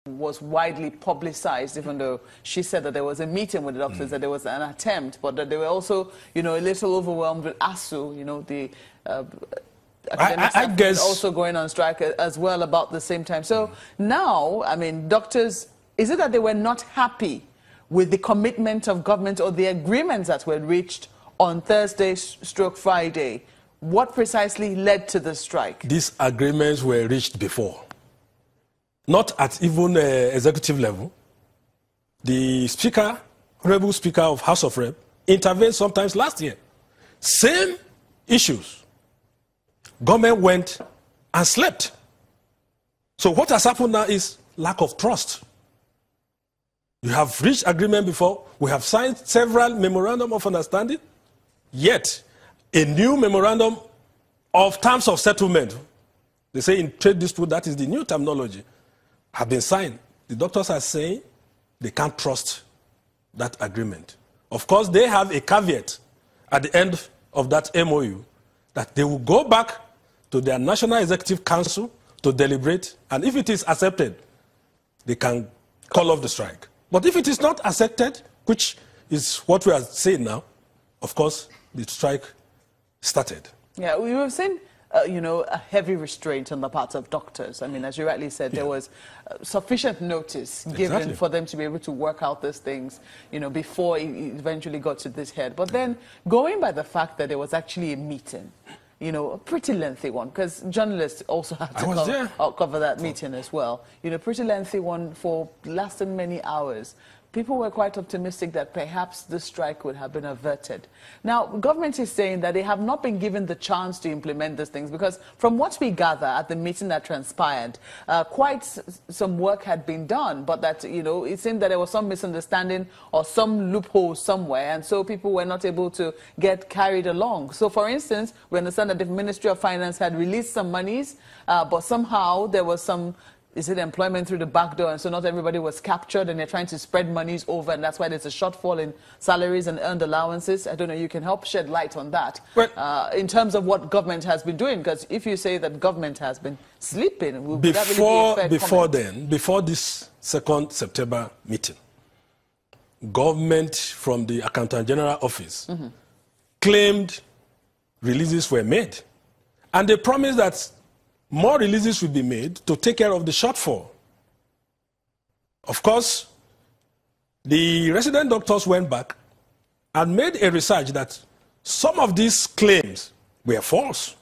was widely publicized, even though she said that there was a meeting with the doctors, that there was an attempt, but that they were also, you know, a little overwhelmed with ASU, you know, the I guess also going on strike as well about the same time. So now, I mean, doctors, is it that they were not happy with the commitment of government or the agreements that were reached on Thursday/Friday? What precisely led to the strike? These agreements were reached before, not at even executive level. The Speaker, Honorable Speaker of House of Rep, intervened sometimes last year. Same issues. Government went and slept. So what has happened now is lack of trust. You have reached agreement before. We have signed several memorandum of understanding. Yet, a new memorandum of terms of settlement, they say in trade dispute, that is the new terminology, have been signed. The doctors are saying they can't trust that agreement. Of course, they have a caveat at the end of that MoU that they will go back to their National Executive Council to deliberate, and if it is accepted, they can call off the strike. But if it is not accepted, which is what we are saying now, of course, the strike started. Yeah, we have seen, you know, a heavy restraint on the part of doctors. I mean, as you rightly said, there was sufficient notice given for them to be able to work out these things, you know, before it eventually got to this head. But then, going by the fact that there was actually a meeting, you know, a pretty lengthy one, because journalists also had to cover that meeting as well. You know, pretty lengthy one for lasting many hours. People were quite optimistic that perhaps the strike would have been averted. Now, government is saying that they have not been given the chance to implement these things because from what we gather at the meeting that transpired, quite some work had been done, but that, you know, it seemed that there was some misunderstanding or some loophole somewhere, and so people were not able to get carried along. So, for instance, we understand that the Ministry of Finance had released some monies, but somehow there was some employment through the back door, and so not everybody was captured, and they're trying to spread monies over, and that's why there's a shortfall in salaries and earned allowances. I don't know, you can help shed light on that in terms of what government has been doing, because if you say that government has been sleeping, would that really be a fair comment? Before this 2nd September meeting, government from the Accountant General Office claimed releases were made, and they promised that more releases will be made to take care of the shortfall. Of course, the resident doctors went back and made a research that some of these claims were false.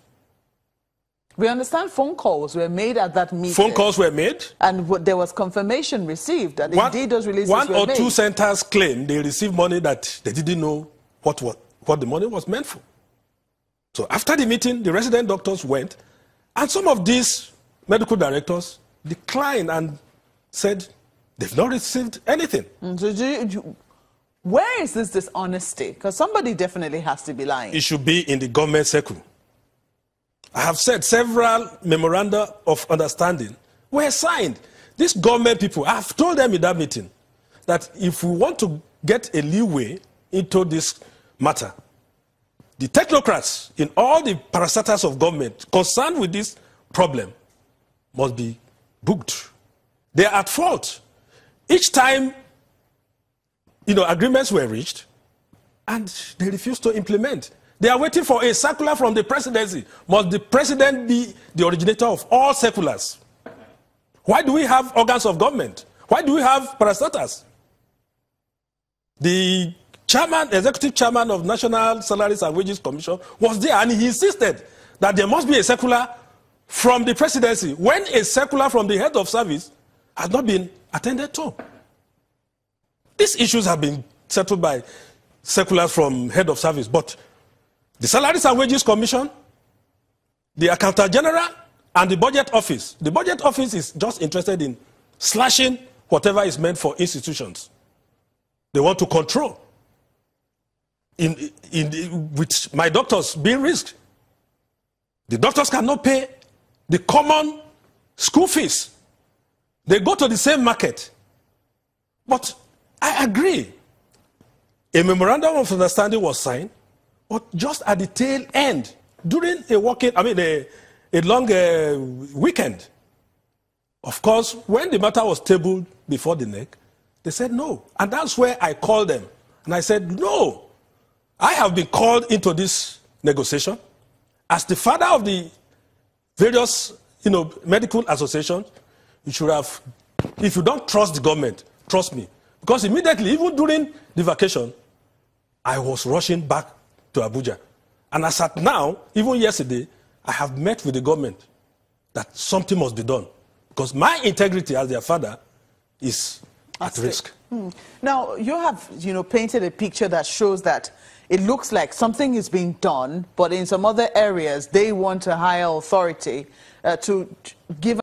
We understand phone calls were made at that meeting. Phone calls were made. And there was confirmation received that indeed those releases were made. One or two centers claimed they received money that they didn't know what the money was meant for. So after the meeting, the resident doctors went, and some of these medical directors declined and said they've not received anything. So where is this dishonesty? Because somebody definitely has to be lying. It should be in the government circle. I have said several memoranda of understanding were signed. These government people, I have told them in that meeting that if we want to get a leeway into this matter, the technocrats in all the parastatals of government concerned with this problem must be booked. They are at fault. Each time, you know, agreements were reached and they refused to implement. They are waiting for a circular from the presidency. Must the president be the originator of all circulars? Why do we have organs of government? Why do we have parastatals? The executive chairman of National Salaries and Wages Commission was there, and he insisted that there must be a circular from the presidency when a circular from the head of service has not been attended to. These issues have been settled by circulars from head of service, but the Salaries and Wages Commission, the Accountant General, and the Budget Office. The Budget Office is just interested in slashing whatever is meant for institutions. They want to control. With my doctors being risked. The doctors cannot pay the common school fees. They go to the same market. But I agree. A memorandum of understanding was signed, but just at the tail end, during a long weekend. Of course, when the matter was tabled before the NEC, they said no. And that's where I called them. And I said, no, I have been called into this negotiation as the father of the various medical associations. You should have, if you don't trust the government, trust me. Because immediately, even during the vacation, I was rushing back to Abuja. And as at now, even yesterday, I have met with the government that something must be done. Because my integrity as their father is at risk. Now, you have painted a picture that shows that it looks like something is being done, but in some other areas, they want a higher authority to give